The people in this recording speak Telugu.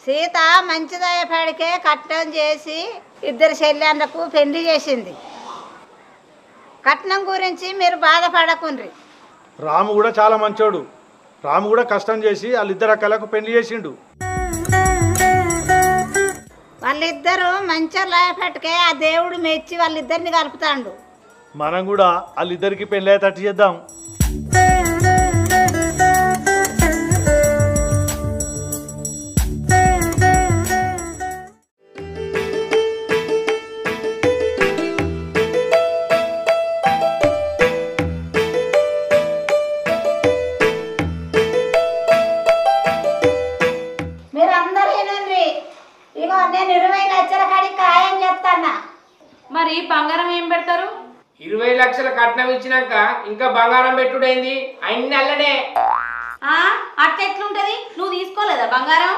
సీత మంచిదయ్యేపాడికే కట్నం చేసి ఇద్దరు చెల్లెళ్ళకు పెళ్లి చేసింది. కట్నం గురించి మీరు బాధపడకుండ్రి. రాము కూడా చాలా మంచోడు. రాము కూడా కష్టం చేసి వాళ్ళిద్దరు అక్కలకు పెళ్లి చేసిండు. వాళ్ళిద్దరూ మంచోళ్ళయ్యేపాటికే ఆ దేవుడు మెచ్చి వాళ్ళిద్దరిని కలుపుతాండు. మనం కూడా వాళ్ళిద్దరికి పెళ్లి అయ్యేటట్టు చేద్దాం. మీరు అందరూ ఏనండి, ఇగో నేను 20 లక్షల కాడికి ఖాయం చేస్తానా. మరి బంగారం ఏం పెడతారు? 20 లక్షల కట్నం ఇచ్చినాక ఇంకా బంగారం పెట్టుడైంది, అన్ని అల్లనే. అట్లా ఎట్లుంటది? నువ్వు తీసుకోలేదా బంగారం?